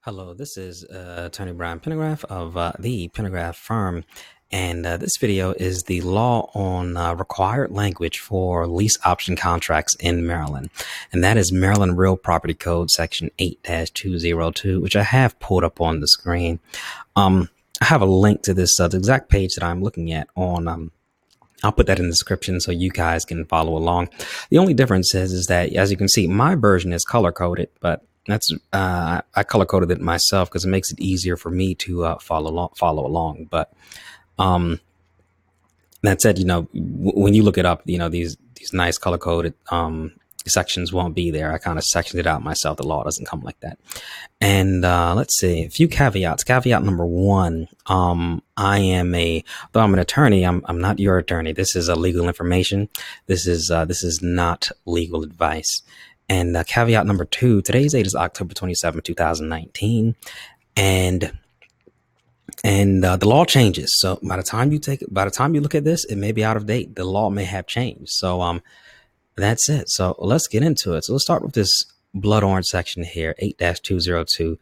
Hello, this is Attorney Pendergraft of the Pendergraft firm, and this video is the law on required language for lease option contracts in Maryland, and that is Maryland Real Property Code Section 8-202, which I have pulled up on the screen. I have a link to this, the exact page that I'm looking at on. I'll put that in the description so you guys can follow along. The only difference is that, as you can see, my version is color coded, but that's I color coded it myself because it makes it easier for me to follow along. But um, that said, when you look it up, these nice color coded sections won't be there. I kind of sectioned it out myself. The law doesn't come like that. And let's see, a few caveats. Caveat number one: though I'm an attorney, I'm not your attorney. This is legal information. This is not legal advice. And caveat number two: today's date is October 27, 2019, and the law changes. So by the time you look at this, it may be out of date. The law may have changed. So that's it. So let's get into it. So let's start with this blood orange section here, 8-202A.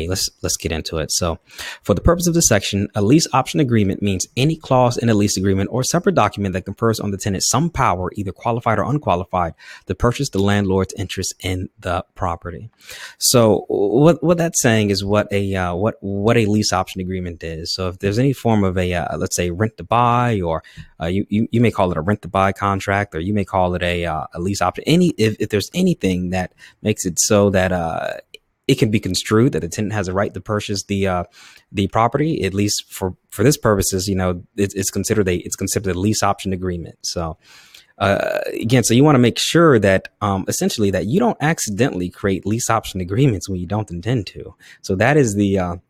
Let's get into it. So for the purpose of this section, a lease option agreement means any clause in a lease agreement or separate document that confers on the tenant some power, either qualified or unqualified, to purchase the landlord's interest in the property. So what that's saying is what a lease option agreement is. So if there's any form of let's say rent to buy, or you may call it a rent to buy contract, or you may call it a lease option. If there's anything that makes it so that it can be construed that the tenant has a right to purchase the property, at least for this purposes, it's considered a lease option agreement. So again, so you want to make sure that essentially that you don't accidentally create lease option agreements when you don't intend to. So that is the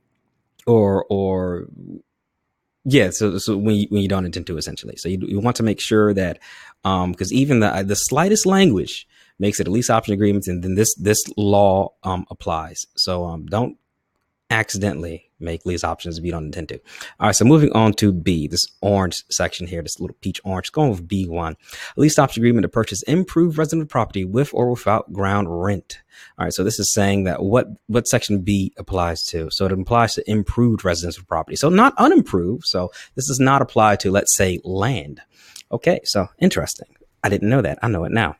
yeah. So when you don't intend to, essentially. So you want to make sure that because even the slightest language makes it a lease option agreement, and then this law applies. So don't accidentally make lease options if you don't intend to. All right, so moving on to B, this orange section here, this little peach orange, going with B1. A lease option agreement to purchase improved residential property with or without ground rent. All right, so this is saying that what section B applies to. So it applies to improved residential property. So not unimproved. So this does not apply to, let's say, land. Okay, so interesting. I didn't know that. I know it now.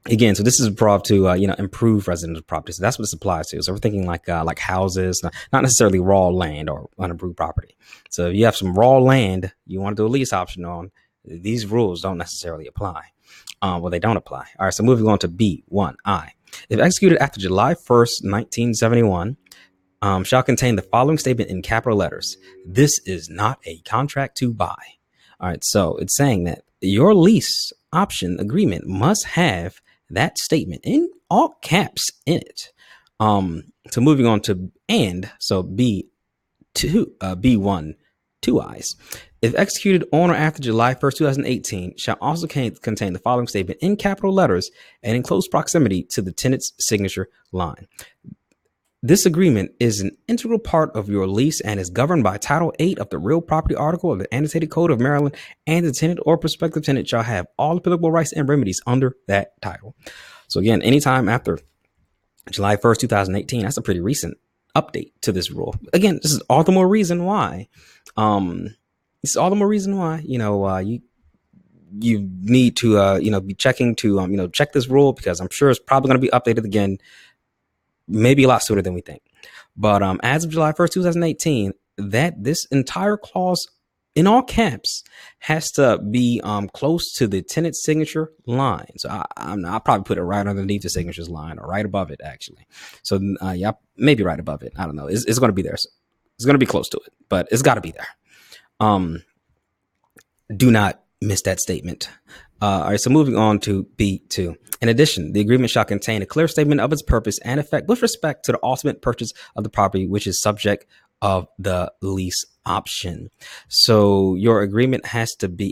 Again, so this is brought to improve residential property. So that's what this applies to. So we're thinking like houses, not necessarily raw land or unimproved property. So if you have some raw land you want to do a lease option on, these rules don't necessarily apply. Well, they don't apply. All right. So moving on to B1I. If executed after July 1st, 1971, shall contain the following statement in capital letters: this is not a contract to buy. All right. So it's saying that your lease option agreement must have that statement in all caps in it. So moving on to so B1, two eyes. If executed on or after July 1st, 2018, shall also contain the following statement in capital letters and in close proximity to the tenant's signature line. This agreement is an integral part of your lease and is governed by Title 8 of the Real Property Article of the Annotated Code of Maryland, and the tenant or prospective tenant shall have all applicable rights and remedies under that title. So again, anytime after July 1st, 2018, that's a pretty recent update to this rule. Again, this is all the more reason why. You need to be checking to check this rule, because I'm sure it's probably going to be updated again, maybe a lot sooner than we think. But as of July 1st, 2018, that this entire clause in all caps has to be close to the tenant's signature line. So I'll probably put it right underneath the signatures line, or right above it, actually. So yeah, maybe right above it. I don't know. It's going to be there. So it's going to be close to it, but it's got to be there. Do not miss that statement. All right, so moving on to B2. In addition, the agreement shall contain a clear statement of its purpose and effect with respect to the ultimate purchase of the property, which is subject of the lease option. So your agreement has to be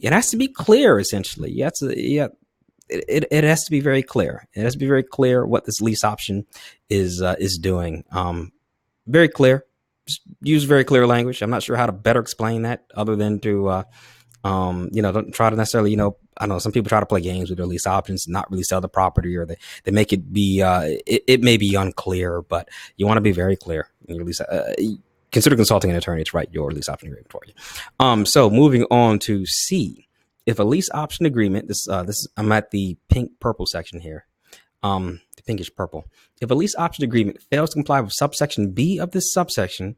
clear, essentially. It has to be very clear. It has to be very clear what this lease option is doing. Very clear. Just use very clear language. I'm not sure how to better explain that other than to Don't try to necessarily, I know some people try to play games with their lease options, not really sell the property, or they make it be, it may be unclear, but you want to be very clear in your lease. Consider consulting an attorney to write your lease option agreement for you. So moving on to C, if a lease option agreement, I'm at the pink purple section here. The pinkish purple. If a lease option agreement fails to comply with subsection B of this section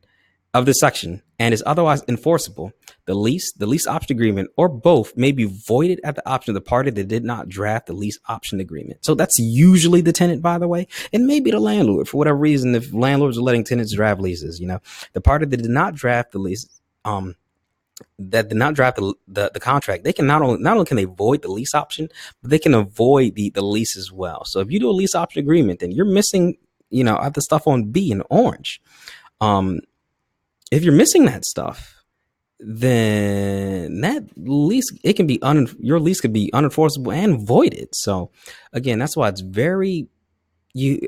and is otherwise enforceable, the lease option agreement, or both, may be voided at the option of the party that did not draft the lease option agreement. So that's usually the tenant, by the way, and maybe the landlord for whatever reason. If landlords are letting tenants draft leases, the party that did not draft the lease, that did not draft the contract, they can not only can they void the lease option, but they can avoid the lease as well. So if you do a lease option agreement, then you're missing, the stuff on B in orange. If you're missing that stuff, then that lease, your lease could be unenforceable and voided. So again, that's why it's very, you,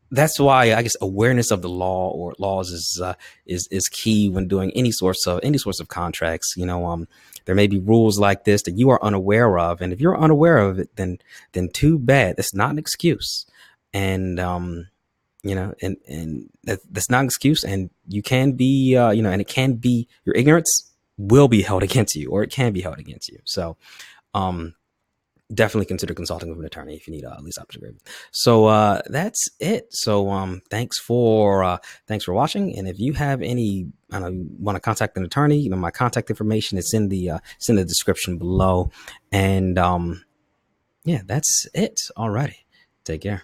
that's why I guess awareness of the law or laws is key when doing any sorts of contracts. There may be rules like this that you are unaware of, and if you're unaware of it, then too bad. That's not an excuse, and that's not an excuse, and you can be, and it can be, your ignorance will be held against you, or it can be held against you. So, definitely consider consulting with an attorney if you need a lease option agreement. So that's it. So thanks for watching. And if you have any, you want to contact an attorney, my contact information is in the description below. And yeah, that's it. Alrighty, take care.